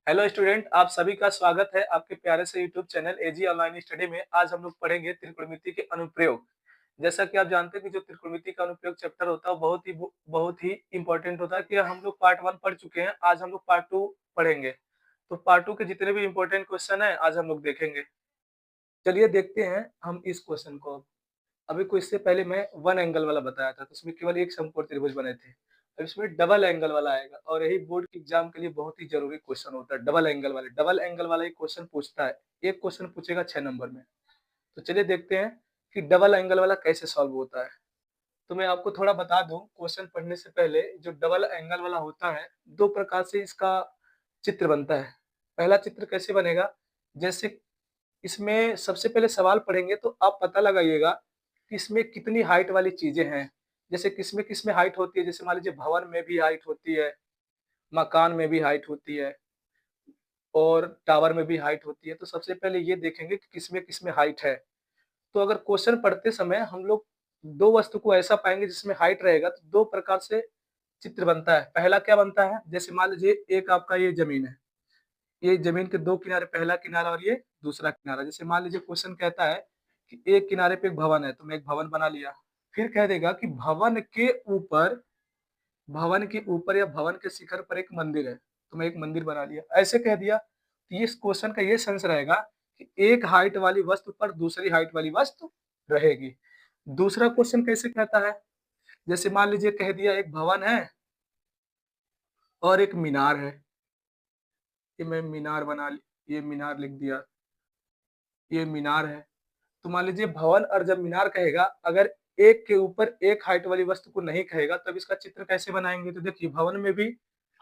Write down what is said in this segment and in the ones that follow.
Hello student, आप सभी का स्वागत है आपके प्यारे से यूट्यूब चैनल एजी ऑनलाइन स्टडी में। आज हम लोग पढ़ेंगे त्रिकोणमिति के अनुप्रयोग। जैसा कि आप जानते हैं कि जो त्रिकोणमिति का अनुप्रयोग चैप्टर होता है बहुत ही इंपॉर्टेंट होता है कि हम लोग पार्ट 1 पढ़ चुके हैं। आज हम लोग पार्ट 2 पढ़ेंगे। तो पार्ट 2 के जितने भी इंपॉर्टेंट क्वेश्चन है आज हम लोग देखेंगे। चलिए देखते हैं हम इस क्वेश्चन को। अभी को इससे पहले मैं वन एंगल वाला बताया था, तो उसमें केवल एक समकोण त्रिभुज बने थे। अब इसमें डबल एंगल वाला आएगा और यही बोर्ड के एग्जाम के लिए बहुत ही जरूरी क्वेश्चन होता है। डबल एंगल वाला एक क्वेश्चन पूछता है। एक क्वेश्चन पूछेगा 6 नंबर में। तो चलिए देखते हैं कि डबल एंगल वाला कैसे सॉल्व होता है। तो मैं आपको थोड़ा बता दूं, क्वेश्चन पढ़ने से पहले जो डबल एंगल वाला होता है, दो प्रकार से इसका चित्र बनता है। पहला चित्र कैसे बनेगा, जैसे इसमें सबसे पहले सवाल पढ़ेंगे तो आप पता लगाइएगा कि इसमें कितनी हाइट वाली चीजें हैं। जैसे किसमें किसमें हाइट होती है, जैसे मान लीजिए भवन में भी हाइट होती है, मकान में भी हाइट होती है और टावर में भी हाइट होती है। तो सबसे पहले ये देखेंगे कि किसमें किसमें हाइट है। तो अगर क्वेश्चन पढ़ते समय हम लोग दो वस्तु को ऐसा पाएंगे जिसमें हाइट रहेगा, तो दो प्रकार से चित्र बनता है। पहला क्या बनता है, जैसे मान लीजिए एक आपका ये जमीन है, ये जमीन के दो किनारे, पहला किनारा और ये दूसरा किनारा। जैसे मान लीजिए क्वेश्चन कहता है कि एक किनारे पे एक भवन है, तो मैं एक भवन बना लिया। फिर कह देगा कि भवन के ऊपर या भवन के शिखर पर एक मंदिर है, तो मैं एक मंदिर बना लिया। ऐसे कह दिया तो ये इस क्वेश्चन का ये सेंस रहेगा कि एक हाइट वाली वस्तु पर दूसरी हाइट वाली वस्तु रहेगी। दूसरा क्वेश्चन कैसे कहता है, जैसे मान लीजिए कह दिया एक भवन है और एक मीनार है, कि मैं मीनार ये मीनार लिख दिया, ये मीनार है। तो मान लीजिए भवन और जब मीनार कहेगा, अगर एक के ऊपर एक हाइट वाली वस्तु को नहीं कहेगा, तब इसका चित्र कैसे बनाएंगे। तो देखिए भवन में भी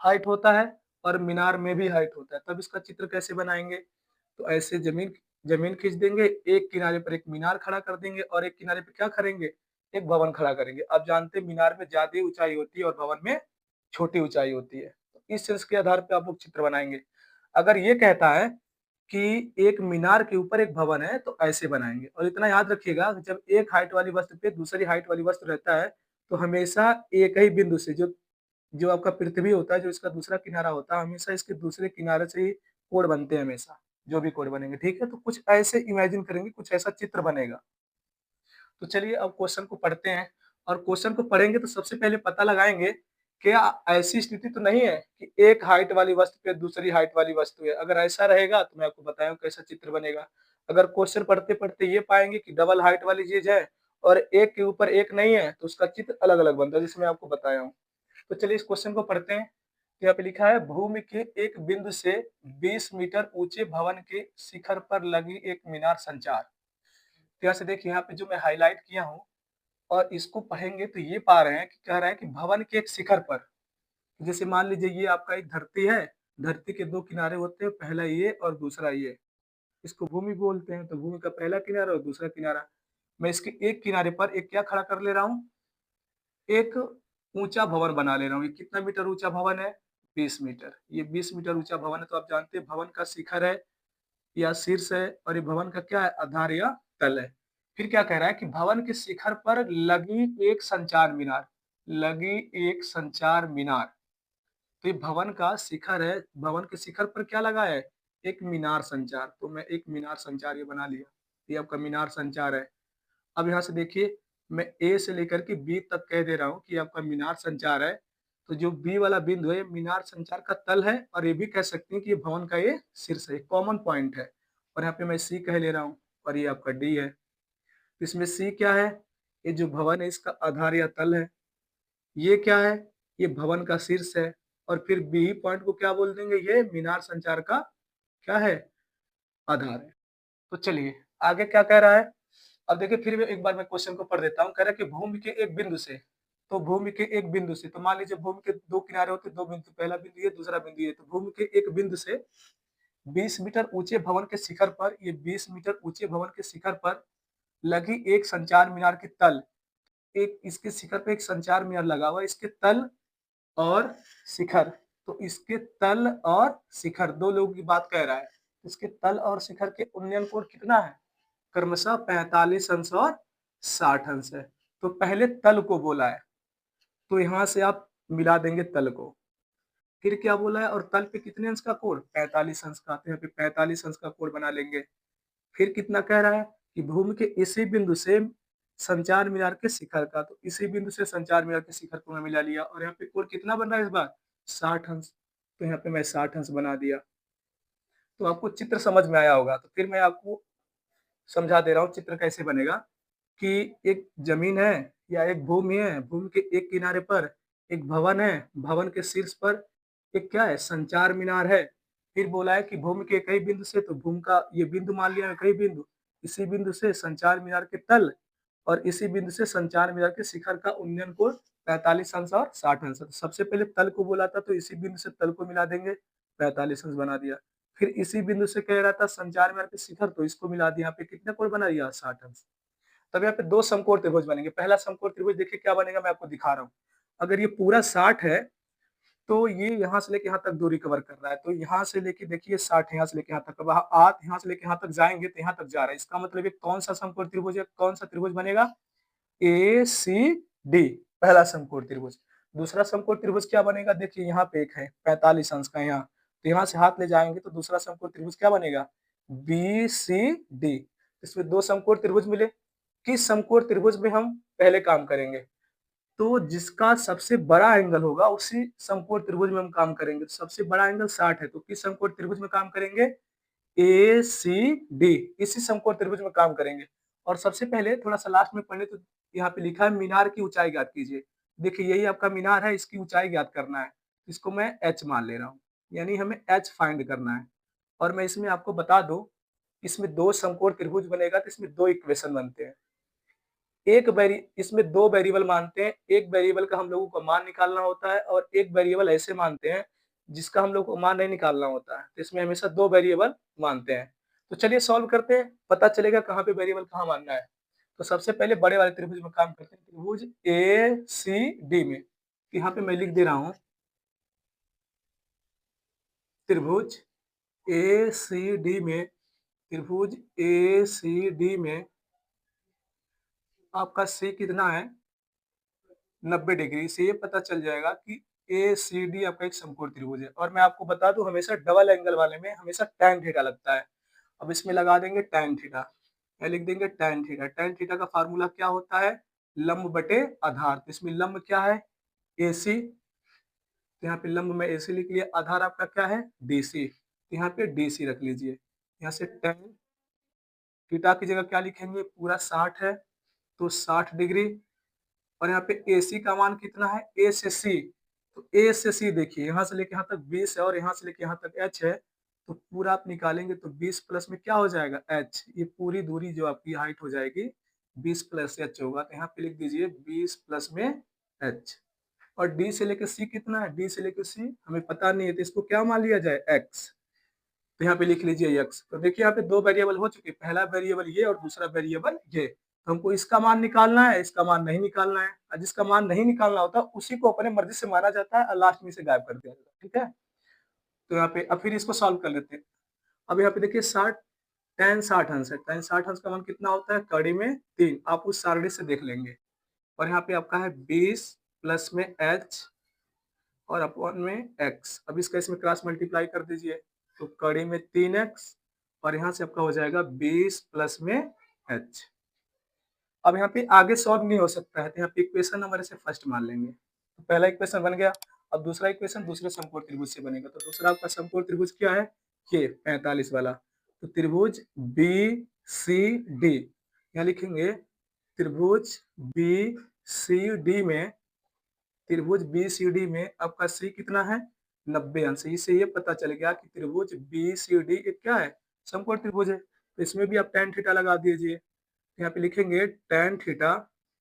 हाइट होता है और मीनार में भी हाइट होता है, तब इसका चित्र कैसे बनाएंगे। तो ऐसे जमीन जमीन खींच देंगे, एक किनारे पर एक मीनार खड़ा कर देंगे और एक किनारे पे क्या करेंगे, एक भवन खड़ा करेंगे। आप जानते हैं मीनार में ज्यादा ऊंचाई होती है और भवन में छोटी ऊंचाई होती है। तो इस सेंस के आधार पर आप लोग चित्र बनाएंगे। अगर ये कहता है कि एक मीनार के ऊपर एक भवन है, तो ऐसे बनाएंगे। और इतना याद रखिएगा, जब एक हाइट वाली वस्तु पे दूसरी हाइट वाली वस्तु रहता है, तो हमेशा एक ही बिंदु से, जो जो आपका पृथ्वी होता है, जो इसका दूसरा किनारा होता है, हमेशा इसके दूसरे किनारे से ही कोण बनते हैं हमेशा। जो भी कोण बनेंगे, ठीक है। तो कुछ ऐसे इमेजिन करेंगे, कुछ ऐसा चित्र बनेगा। तो चलिए अब क्वेश्चन को पढ़ते हैं। और क्वेश्चन को पढ़ेंगे तो सबसे पहले पता लगाएंगे, क्या ऐसी स्थिति तो नहीं है कि एक हाइट वाली वस्तु पे दूसरी हाइट वाली वस्तु है। अगर ऐसा रहेगा तो मैं आपको बताया कैसा चित्र बनेगा। अगर क्वेश्चन पढ़ते पढ़ते ये पाएंगे कि डबल हाइट वाली चीज है और एक के ऊपर एक नहीं है, तो उसका चित्र अलग अलग बनता है, जिसमें आपको बताया हूँ। तो चलिए इस क्वेश्चन को पढ़ते हैं। तो यहाँ पे लिखा है, भूमि के एक बिंदु से 20 मीटर ऊंचे भवन के शिखर पर लगी एक मीनार संचार। तो यहाँ से देखिए, यहाँ पे जो मैं हाईलाइट किया हूँ और इसको पढ़ेंगे तो ये पा रहे हैं कि कह रहा है कि भवन के एक शिखर पर, जैसे मान लीजिए ये आपका एक धरती है, धरती के दो किनारे होते हैं, पहला ये और दूसरा ये। इसको भूमि बोलते हैं। तो भूमि का पहला किनारा और दूसरा किनारा, मैं इसके एक किनारे पर एक क्या खड़ा कर ले रहा हूँ, एक ऊंचा भवन बना ले रहा हूँ। ये कितना मीटर ऊंचा भवन है, 20 मीटर। ये 20 मीटर ऊंचा भवन है। तो आप जानते हैं भवन का शिखर है या शीर्ष है, और ये भवन का क्या है, आधार या तल है। फिर क्या कह रहा है कि भवन के शिखर पर लगी एक संचार मीनार, लगी एक संचार मीनार। तो ये भवन का शिखर है, भवन के शिखर पर क्या लगा है, एक मीनार संचार। तो मैं एक मीनार संचार ये बना लिया, ये आपका मीनार संचार है। अब यहाँ से देखिए, मैं ए से लेकर के बी तक कह दे रहा हूँ कि आपका मीनार संचार है। तो जो बी वाला बिंदु है, ये मीनार संचार का तल है, और ये भी कह सकते हैं कि ये भवन का ये शीर्ष है, कॉमन पॉइंट है। और यहाँ पे मैं सी कह ले रहा हूँ, और ये आपका डी है। तो इसमें सी क्या है, ये जो भवन है इसका आधार या तल है। ये क्या है, ये भवन का शीर्ष है। और फिर बी पॉइंट को क्या बोल देंगे, ये मीनार संचार का क्या है, आधार है। तो चलिए आगे क्या कह रहा है। अब देखिए, फिर भी एक बार मैं क्वेश्चन को पढ़ देता हूँ। कह रहा है कि भूमि के एक बिंदु से, तो भूमि के एक बिंदु से, तो मान लीजिए भूमि के दो किनारे होते हैं, दो बिंदु, पहला बिंदु ये, दूसरा बिंदु ये। तो भूमि के एक बिंदु से 20 मीटर ऊंचे भवन के शिखर पर, ये 20 मीटर ऊंचे भवन के शिखर पर लगी एक संचार मीनार की तल, एक इसके शिखर पे एक संचार मीनार लगा हुआ है। इसके तल और शिखर, तो इसके तल और शिखर दो लोगों की बात कह रहा है। इसके तल और शिखर के उन्नयन कोण कितना है, क्रमशः 45 अंश और 60 अंश है। तो पहले तल को बोला है, तो यहां से आप मिला देंगे तल को। फिर क्या बोला है, और तल पे कितने अंश का कोण, 45 अंश का, तो यहाँ पे 45 अंश का कोण बना लेंगे। फिर कितना कह रहा है कि भूमि के इसी बिंदु से संचार मीनार के शिखर का, तो इसी बिंदु से संचार मीनार के शिखर को मैं मिला लिया, और यहाँ पे कोण कितना बन रहा है इस बार, 60 अंश, तो यहाँ पे मैं 60 अंश बना दिया। तो आपको चित्र समझ में आया होगा, तो फिर मैं आपको समझा दे रहा हूँ चित्र कैसे बनेगा। कि एक जमीन है या एक भूमि है, भूमि के एक किनारे पर एक भवन है, भवन के शीर्ष पर एक क्या है, संचार मीनार है। फिर बोला है कि भूमि के कई बिंदु से, तो भूमि का ये बिंदु मान लिया है कई बिंदु, इसी बिंदु से संचार मीनार के तल और इसी बिंदु से संचार मीनार के शिखर का उन्नयन कोण 45 अंश और 60 अंश है। तो सबसे पहले तल को बोला था, तो इसी बिंदु से तल को मिला देंगे, 45 अंश बना दिया। फिर इसी बिंदु से कह रहा था संचार मीनार के शिखर, तो इसको मिला दिया, यहाँ पे कितने कोण बना दिया, 60 अंश। तब यहाँ पे दो समकोण त्रिभुज बनेंगे। पहला समकोण त्रिभुज देखिए क्या बनेगा, मैं आपको दिखा रहा हूँ। अगर ये पूरा 60 है, तो ये यहाँ से लेके यहाँ तक दूरी कवर कर रहा है, तो यहाँ से लेके देखिए 60 यहाँ से लेके यहाँ तक, अब आप यहाँ से लेके यहाँ तक जाएंगे तो यहाँ तक जा रहा है। इसका मतलब ये कौन सा समकोण त्रिभुज है, कौन सा त्रिभुज बनेगा, ए सी डी, पहला समकोण त्रिभुज। दूसरा समकोण त्रिभुज क्या बनेगा, देखिए यहाँ पे एक है 45 अंश का यहाँ, तो यहाँ से हाथ ले जाएंगे तो दूसरा समकोण त्रिभुज क्या बनेगा, बी सी डी। इसमें दो समकोण त्रिभुज मिले। किस समकोण त्रिभुज में हम पहले काम करेंगे, तो जिसका सबसे बड़ा एंगल होगा उसी समकोण त्रिभुज में हम काम करेंगे। तो सबसे बड़ा एंगल 60 है, तो किस समकोण त्रिभुज में काम करेंगे, ए सी डी, इसी समकोण त्रिभुज में काम करेंगे। और सबसे पहले थोड़ा सा लास्ट में पढ़ने, तो यहाँ पे लिखा है मीनार की ऊंचाई ज्ञात कीजिए। देखिए यही आपका मीनार है, इसकी ऊंचाई ज्ञात करना है, इसको मैं एच मान ले रहा हूँ, यानी हमें एच फाइंड करना है। और मैं इसमें आपको बता दूं, इसमें दो समकोण त्रिभुज बनेगा तो इसमें दो इक्वेशन बनते हैं। इसमें दो वेरिएबल मानते हैं, एक वेरिएबल का हम लोगों को मान निकालना होता है और एक वेरिएबल ऐसे मानते हैं जिसका हम लोग को मान नहीं निकालना होता है। तो इसमें हमेशा दो वेरिएबल मानते हैं। तो चलिए सॉल्व करते हैं, पता चलेगा कहाँ पे वेरिएबल कहाँ मानना है। तो सबसे पहले बड़े वाले त्रिभुज में काम करते हैं, त्रिभुज ए सी डी में। यहाँ पे मैं लिख दे रहा हूँ, त्रिभुज ए सी डी में, त्रिभुज ए सी डी में आपका सी कितना है, 90 डिग्री से ये पता चल जाएगा कि ए सी डी आपका एक समकोण त्रिभुज है। और मैं आपको बता दूं, हमेशा डबल एंगल वाले में हमेशा tan थीटा लगता है। अब इसमें लगा देंगे tan थीटा, या लिख देंगे tan थीटा। tan थीटा का फार्मूला क्या होता है, लंब बटे आधार। तो इसमें लंब क्या है, ए सी, तो यहाँ पे लंब में ए सी लिख लिया, आधार आपका क्या है, डी सी, तो यहाँ पे डी सी रख लीजिए। यहाँ से tan थीटा की जगह क्या लिखेंगे, पूरा 60 है तो 60 डिग्री, और यहाँ पे AC का मान कितना है, A से C, तो A से C देखिए यहाँ से लेके यहाँ तक 20 है और यहाँ से लेके यहाँ तक H है, तो पूरा आप निकालेंगे तो 20 प्लस में क्या हो जाएगा, H। ये पूरी दूरी जो आपकी हाइट हो जाएगी 20 प्लस H होगा, तो यहाँ पे लिख दीजिए 20 प्लस में H। और D से लेके C कितना है, D से लेके C हमें पता नहीं है, तो इसको क्या मान लिया जाए, X। तो यहाँ पे लिख लीजिए x। तो देखिए यहाँ पे दो वेरिएबल हो चुके, पहला वेरिएबल ये और दूसरा वेरिएबल ये। तो हमको इसका मान निकालना है, इसका मान नहीं निकालना है, और जिसका मान नहीं निकालना होता उसी को अपने मर्जी से माना जाता है और लास्ट में इसे गायब कर दिया जाता है, ठीक है। तो यहाँ पे अब फिर इसको सॉल्व कर लेते हैं। अब यहाँ पे देखिए 60 tan 60 अंश है, tan 60 अंश का मान कितना होता है, कड़ी में 3, आप उस सारणी से देख लेंगे। और यहाँ पे आपका है 20 प्लस में h और अपॉन में x। अब इसका इसमें क्रॉस मल्टीप्लाई कर दीजिए, तो कड़ी में 3x और यहाँ से आपका हो जाएगा 20 प्लस में h। अब यहाँ पे आगे सॉल्व नहीं हो सकता है, तो यहाँ पे इक्वेशन नंबर से फर्स्ट मान लेंगे। तो पहला इक्वेशन बन गया। अब दूसरा इक्वेशन दूसरे समकोण त्रिभुज से बनेगा। तो दूसरा आपका समकोण त्रिभुज क्या है, ये 45 वाला। तो त्रिभुज बी सी डी, यहाँ लिखेंगे त्रिभुज बी सी डी में, त्रिभुज बी सी डी में आपका सी कितना है, 90 अंश। इससे ये पता चल गया कि त्रिभुज बी सी डी एक क्या है, समकोण त्रिभुज है। तो इसमें भी आप tan थीटा लगा दीजिए। यहाँ पे लिखेंगे tan थीटा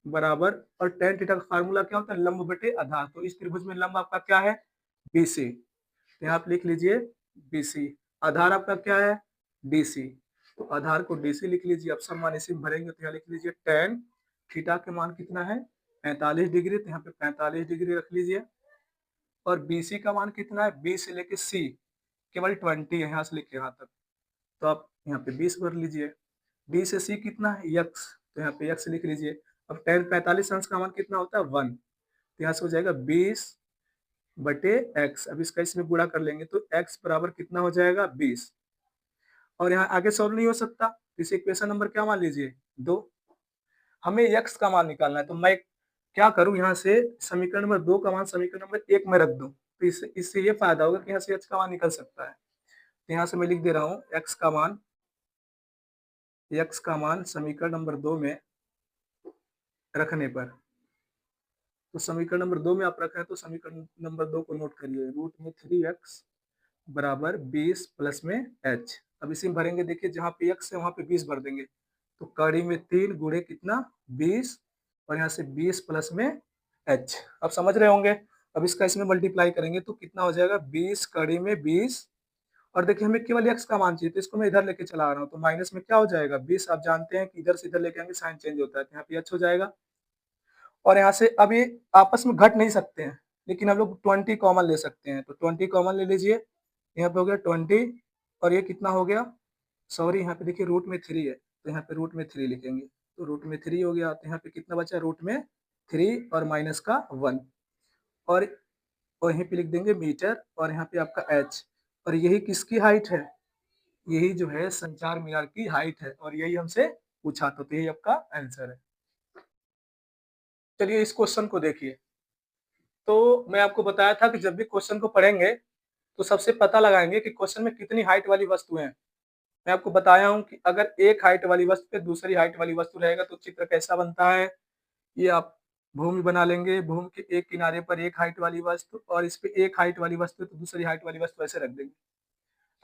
बराबर, और tan थीटा का फार्मूला क्या होता है, लंब बटे आधार। तो इस त्रिभुज में लंब आपका क्या है, BC, तो यहाँ पे लिख लीजिए BC। आधार आपका क्या है, DC, तो आधार को DC लिख लीजिए। अब सब मान इसी में भरेंगे, तो यहाँ लिख लीजिए tan थीटा के मान कितना है, 45 डिग्री, तो यहाँ पे 45 डिग्री रख लीजिए। और BC का मान कितना है, B से लेके C केवल 20 है, यहाँ से लेके यहाँ तक, तो आप यहाँ पे 20 भर लीजिए। D से C कितना है, x, तो यहाँ पे x लिख लीजिए। अब tan 45 अंश का मान कितना होता है, 1, तो यहाँ से हो जाएगा 20 बटे x। अब इसका इसमें गुणा कर लेंगे तो x बराबर कितना हो जाएगा 20। और यहाँ आगे सॉल्व नहीं हो सकता, तो इसे इक्वेशन नंबर क्या मान लीजिए 2। हमें x का मान निकालना है, तो मैं क्या करूं, यहाँ से समीकरण नंबर 2 का मान समीकरण नंबर 1 में रख दूं, तो इससे ये फायदा होगा कि यहाँ से x का मान निकल सकता है। तो यहाँ से मैं लिख दे रहा हूँ x का मान समीकरण नंबर 2 में रखने पर, तो समीकरण नंबर 2 में आप रखें तो समीकरण नंबर 2 को नोट करिए, रूट में 3x बराबर 20 प्लस में h। अब इसी में भरेंगे, देखिए जहाँ पे x है वहां पे 20 भर देंगे, तो कड़ी में 3 गुणे कितना 20, और यहाँ से 20 प्लस में h। अब समझ रहे होंगे। अब इसका इसमें मल्टीप्लाई करेंगे तो कितना हो जाएगा 20 कड़ी में 20, और देखिए हमें केवल x का मान चाहिए, तो इसको मैं इधर लेके चला आ रहा हूँ, तो माइनस में क्या हो जाएगा 20। आप जानते हैं कि इधर से इधर लेके आएंगे साइन चेंज होता है, तो यहाँ पे h हो जाएगा। और यहाँ से अब ये आपस में घट नहीं सकते हैं, लेकिन हम लोग 20 कॉमन ले सकते हैं, तो 20 कॉमन ले लीजिए। यहाँ पे हो गया 20, और ये कितना हो गया, सॉरी यहाँ पे देखिए रूट में 3 है, तो यहाँ पे रूट में 3 लिखेंगे, तो रूट में 3 हो गया। तो यहाँ पे कितना बचा, रूट में 3 और माइनस का 1, और यहीं पे लिख देंगे मीटर, और यहाँ पे आपका h। और यही किसकी हाइट है, यही जो है संचार मीनार की हाइट है, और यही हमसे पूछा था, तो यही आपका आंसर है। चलिए इस क्वेश्चन को देखिए। तो मैं आपको बताया था कि जब भी क्वेश्चन को पढ़ेंगे तो सबसे पता लगाएंगे कि क्वेश्चन में कितनी हाइट वाली वस्तुएं हैं। मैं आपको बताया हूं कि अगर एक हाइट वाली वस्तु पे दूसरी हाइट वाली वस्तु रहेगा तो चित्र कैसा बनता है, ये आप भूमि बना लेंगे, भूमि के एक किनारे पर एक हाइट वाली वस्तु, और इस पे एक हाइट वाली वस्तु तो दूसरी हाइट वाली वस्तु ऐसे रख देंगे।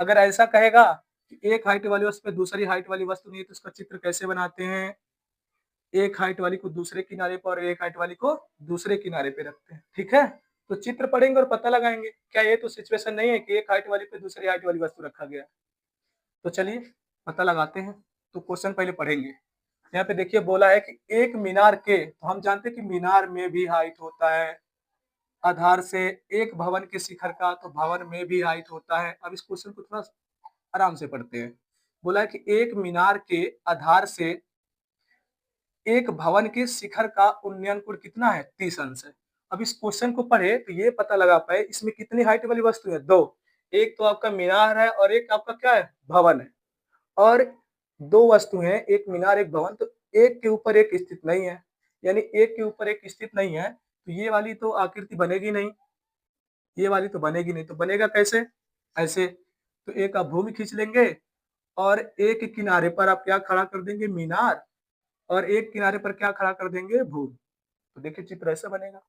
अगर ऐसा कहेगा कि एक हाइट वाली वस्तु पे दूसरी हाइट वाली वस्तु नहीं है, तो उसका चित्र कैसे बनाते हैं, एक हाइट वाली को दूसरे किनारे पर और एक हाइट वाली को दूसरे किनारे पे रखते हैं। ठीक है, तो चित्र पढ़ेंगे और पता लगाएंगे। क्या ये तो सिचुएशन नहीं है कि एक हाइट वाली पे दूसरी हाइट वाली वस्तु रखा गया। तो चलिए पता लगाते हैं। तो क्वेश्चन पहले पढ़ेंगे। यहाँ पे देखिए बोला है कि एक मीनार के, तो हम जानते हैं कि मीनार में भी हाइट होता है, आधार से एक भवन के शिखर का, तो भवन में भी हाइट होता है। अब इस क्वेश्चन को थोड़ा आराम से पढ़ते हैं। बोला है कि एक मीनार के आधार से एक भवन के शिखर का उन्नयन कोण कितना है 30 अंश है। अब इस क्वेश्चन को पढ़े तो ये पता लगा पाए इसमें कितनी हाइट वाली वस्तु है, दो। एक तो आपका मीनार है और एक आपका क्या है, भवन है। और दो वस्तु हैं, एक मीनार एक भवन, तो एक के ऊपर एक स्थित नहीं है, यानी एक के ऊपर एक स्थित नहीं है, तो ये वाली तो आकृति बनेगी नहीं, ये वाली तो बनेगी नहीं। तो बनेगा कैसे, ऐसे, तो एक आप भूमि खींच लेंगे और एक किनारे पर आप क्या खड़ा कर देंगे, मीनार, और एक किनारे पर क्या खड़ा कर देंगे, भूमि। तो देखिए चित्र ऐसा बनेगा।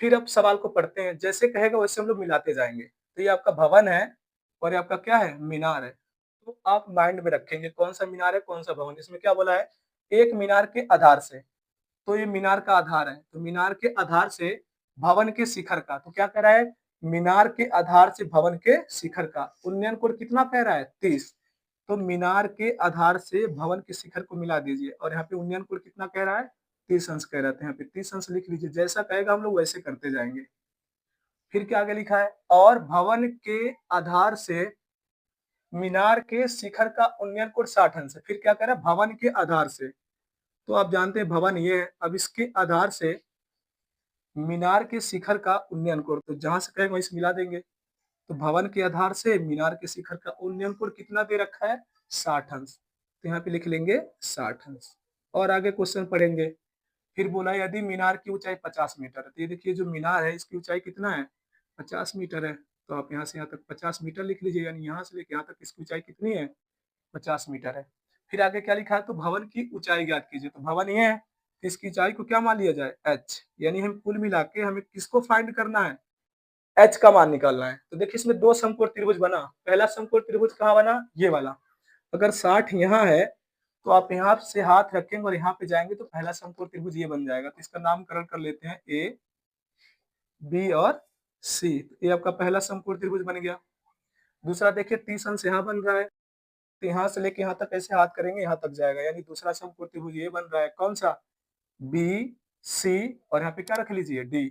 फिर अब सवाल को पढ़ते हैं, जैसे कहेगा वैसे हम लोग मिलाते जाएंगे। तो ये आपका भवन है और ये आपका क्या है, मीनार है। तो आप माइंड में रखेंगे कौन सा मीनार है कौन सा भवन। इसमें क्या बोला है, एक मीनार के आधार से, तो ये मीनार का आधार है, तो मीनार के आधार से भवन के शिखर का, तो क्या कह रहा है, मीनार के आधार से भवन के शिखर का उन्नयन कोण कितना कह रहा है 30। तो मीनार के आधार से भवन के शिखर को मिला दीजिए, और यहाँ पे उन्नयन कोण कितना कह रहा है 30 अंश कह रहा है, यहाँ पे 30 अंश लिख लीजिए। जैसा कहेगा हम लोग वैसे करते जाएंगे। फिर क्या आगे लिखा है, और भवन के आधार से मीनार के शिखर का उन्नयन कोण 60 अंश है। फिर क्या कह रहा है, भवन के आधार से, तो आप जानते हैं भवन ये है, अब इसके आधार से मीनार के शिखर का उन्नयन कोण, तो जहां से कहेंगे वहीं से मिला देंगे। तो भवन के आधार से मीनार के शिखर का उन्नयन कोण कितना दे रखा है 60 अंश, तो यहाँ पे लिख लेंगे 60 अंश। और आगे क्वेश्चन पढ़ेंगे। फिर बोला यदि मीनार की ऊंचाई 50 मीटर है, तो ये देखिए जो मीनार है इसकी ऊंचाई कितना है 50 मीटर है, तो आप यहाँ से यहाँ तक 50 मीटर लिख लीजिए, यानी यहाँ से लेके यहाँ तक इसकी ऊंचाई कितनी है 50 मीटर है। फिर आगे क्या लिखा है, तो भवन की ऊंचाई ज्ञात कीजिए, तो भवन ये है, तो इसकी ऊंचाई को क्या मान लिया जाए h, यानी हम कुल मिला के हमें किसको फाइंड करना है, h का मान निकालना है। तो देखिए इसमें दो समकोण त्रिभुज बना, पहला समकोण त्रिभुज कहाँ बना, ये वाला। अगर 60 यहाँ है तो आप यहाँ से हाथ रखेंगे और यहाँ पे जाएंगे तो पहला समकोण त्रिभुज ये बन जाएगा, तो इसका नामकरण कर लेते हैं ए बी और सी। ये आपका पहला समकोण त्रिभुज बन गया। दूसरा देखिए 30 अंश यहाँ बन रहा है, तो यहाँ से लेके यहाँ तक ऐसे हाथ करेंगे यहाँ तक जाएगा, यानी दूसरा समकोण त्रिभुज ये बन रहा है, कौन सा, बी सी, और यहाँ पे क्या रख लीजिए डी।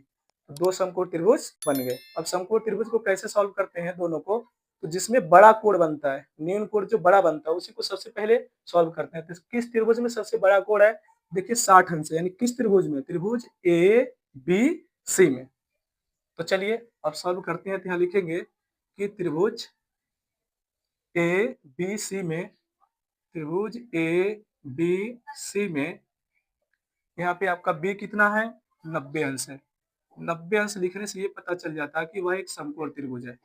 तो दो समकोण त्रिभुज बन गए। अब समकोण त्रिभुज को कैसे सॉल्व करते हैं दोनों को, तो जिसमें बड़ा कोण बनता है, न्यून कोण जो बड़ा बनता है उसी को सबसे पहले सॉल्व करते हैं। तो किस त्रिभुज में सबसे बड़ा कोण है, देखिए 60 अंश, यानी किस त्रिभुज में, त्रिभुज ए बी सी में। तो चलिए अब सॉल्व करते हैं तो यहाँ लिखेंगे कि त्रिभुज ए बी सी में, त्रिभुज ए बी सी में यहाँ पे आपका बी कितना है, 90 अंश है। 90 अंश लिखने से ये पता चल जाता है कि वह एक समकोण त्रिभुज है।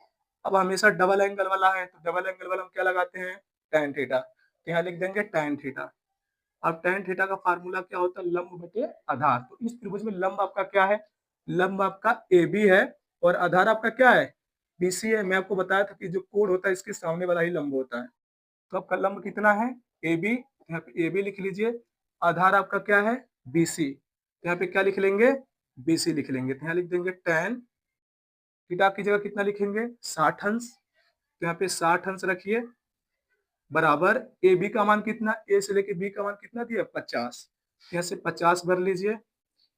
अब हमेशा डबल एंगल वाला है तो डबल एंगल वाला हम क्या लगाते हैं, tan थीटा। तो यहाँ लिख देंगे tan थीटा। अब tan थीटा का फार्मूला क्या होता है, लंब बटे आधार। तो इस त्रिभुज में लंब आपका क्या है, लंब आपका ए बी है और आधार आपका क्या है, BC है। मैं आपको बताया था कि जो कोण होता है इसके सामने वाला ही लंब होता है। तो आपका लंब कितना है, ए बी, यहाँ पे ए बी लिख लीजिए। आधार आपका क्या है, BC। यहाँ पे क्या लिख लेंगे, BC लिख लेंगे। तो यहाँ लिख देंगे tan थीटा की जगह कितना लिखेंगे, 60 अंश। तो यहाँ पे 60 अंश रखिए बराबर ए बी का मान कितना, ए से लेके बी का मान कितना दिया, 50। यहाँ से 50 भर लीजिए।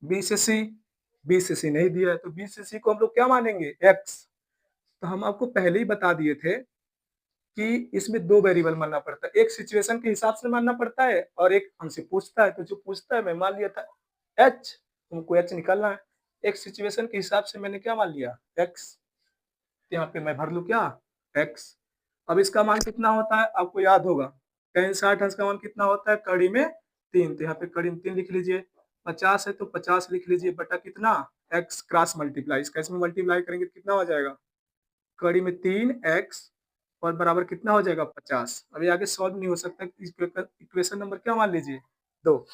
बी से सी, बी से सी नहीं दिया है तो बी से सी को हम लोग क्या मानेंगे, एक्स। तो हम आपको पहले ही बता दिए थे कि इसमें दो वेरिएबल मानना पड़ता है, एक सिचुएशन के हिसाब से मानना पड़ता है और एक हमसे पूछता है। तो जो पूछता है मैं मान लिया था एच, तुमको एच निकालना है। एक सिचुएशन के हिसाब से मैंने क्या मान लिया, एक्स। यहाँ पे मैं भर लू क्या, एक्स। अब इसका मान कितना होता है आपको याद होगा, tan 60 अंश का मान कितना होता है, कड़ी में 3। तो यहाँ पे कड़ी में 3 लिख लीजिए। 50 है तो 50 लिख लीजिए बटा कितना, एक्स क्रॉस मल्टीप्लाई। इसका इसमें मल्टीप्लाई करेंगे तो कितना हो जाएगा, कड़ी में 3x और बराबर कितना हो जाएगा, 50। अभी आगे सॉल्व नहीं हो सकता, इक्वेशन नंबर क्या मान लीजिए, 2।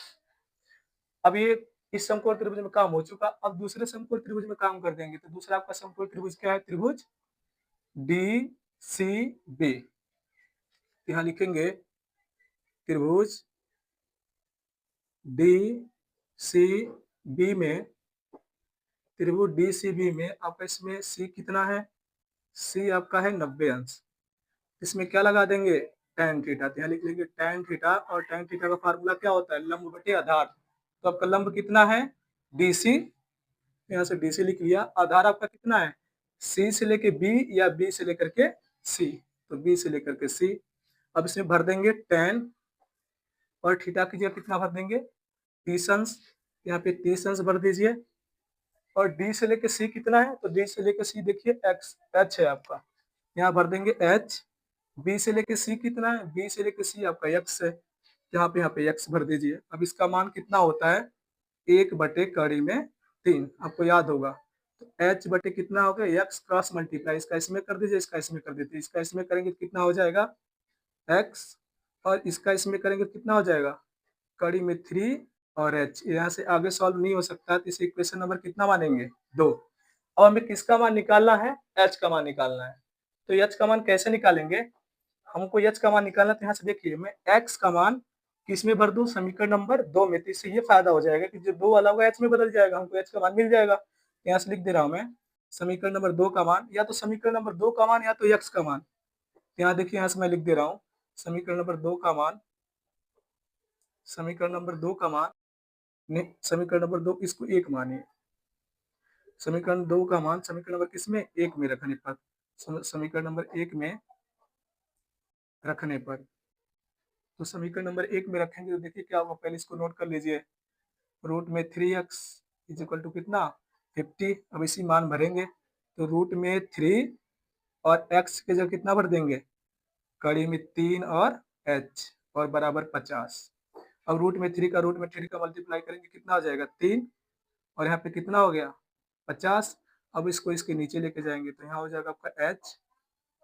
अब ये इस समकोण त्रिभुज में काम हो चुका। अब दूसरे समकोण त्रिभुज में काम कर देंगे। तो दूसरा आपका समकोण त्रिभुज क्या है, त्रिभुज DCB। यहाँ लिखेंगे त्रिभुज DCB में, त्रिभुज DCB में आपका इसमें C कितना है, C आपका है 90 अंश। इसमें क्या लगा देंगे, tan थीटा। तो यहाँ लिख लेंगे tan थीटा और tan थीटा का फार्मूला क्या होता है, लंब बटे आधार। तो आपका लंब कितना है, DC। यहाँ से DC लिख लिया। आधार आपका कितना है, C से लेके B या B से लेकर के C। तो B से लेकर के C। अब इसमें भर देंगे tan और थीटा की जगह कितना भर देंगे, 30 अंश। यहाँ पे 30 अंश भर दीजिए। और D से लेके C कितना है, तो D से लेके C देखिए x h है आपका, यहाँ भर देंगे h। B से लेके C कितना है, B से लेके C आपका x है, यहाँ पे x भर दीजिए। अब इसका मान कितना होता है, 1 बटे कड़ी में 3, आपको याद होगा। तो h बटे कितना हो गया, x क्रॉस मल्टीप्लाई। इसका इसमें कर दीजिए, इसका इसमें कर दीजिए। इसका इसमें करेंगे तो कितना हो जाएगा, x, और इसका इसमें करेंगे तो कितना हो जाएगा, कड़ी में 3 और h। यहाँ से आगे सॉल्व नहीं हो सकता, तो इसे इक्वेशन नंबर कितना मानेंगे, 2। अब हमें किसका मान निकालना है, h का मान निकालना है। तो h का मान कैसे निकालेंगे, हमको h का मान निकालना। तो यहाँ से देखिए मैं x का मान किस में भर दूं, समीकरण नंबर 2 में। तो इससे ये फायदा हो जाएगा कि जो 2 वाला होगा h में बदल जाएगा, हमको h का मान मिल जाएगा। यहाँ से लिख दे रहा हूँ मैं समीकरण नंबर 2 का मान, या तो समीकरण नंबर 2 का मान या तो x का मान। यहाँ देखिए, यहाँ से मैं लिख दे रहा हूँ समीकरण नंबर 2 का मान, समीकरण नंबर 2 का मान नहीं, समीकरण नंबर 2 इसको 1 मानिए। समीकरण 2 का मान समीकरण नंबर किसमें, 1 में रखने पर, समीकरण नंबर 1 में रखने पर। तो समीकरण नंबर 1 में रखेंगे तो देखिए क्या होगा, पहले इसको नोट कर लीजिए। रूट में 3x इज इक्वल टू कितना, 50। अब इसी मान भरेंगे। तो रूट में 3 और x के जगह कितना भर देंगे, कड़ी में 3 और h और बराबर 50। अब रूट में 3 का मल्टीप्लाई करेंगे कितना हो जाएगा, 3 और यहाँ पे कितना हो गया, 50। अब इसको इसके नीचे लेके जाएंगे तो यहाँ हो जाएगा आपका h,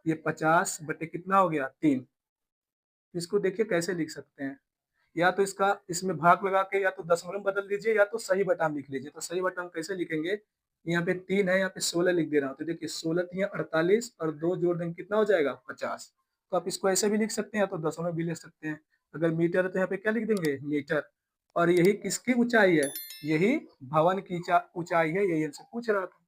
ये 50 बटे कितना हो गया, 3। इसको देखिए कैसे लिख सकते हैं, या तो इसका इसमें भाग लगा के या तो दशमलव बदल दीजिए या तो सही बटाम लिख लीजिए। तो सही बटाम कैसे लिखेंगे, यहाँ पे 3 है, यहाँ पे 16 लिख दे रहा हूँ। तो देखिए 16 3 48 और 2 जोड़ देंगे कितना हो जाएगा, 50। तो आप इसको ऐसे भी लिख सकते हैं या तो दशमलव भी लिख सकते हैं। अगर मीटर है तो यहाँ पे क्या लिख देंगे, मीटर। और यही किसकी ऊंचाई है, यही भवन की ऊंचाई है, यही हमसे पूछ रहा था।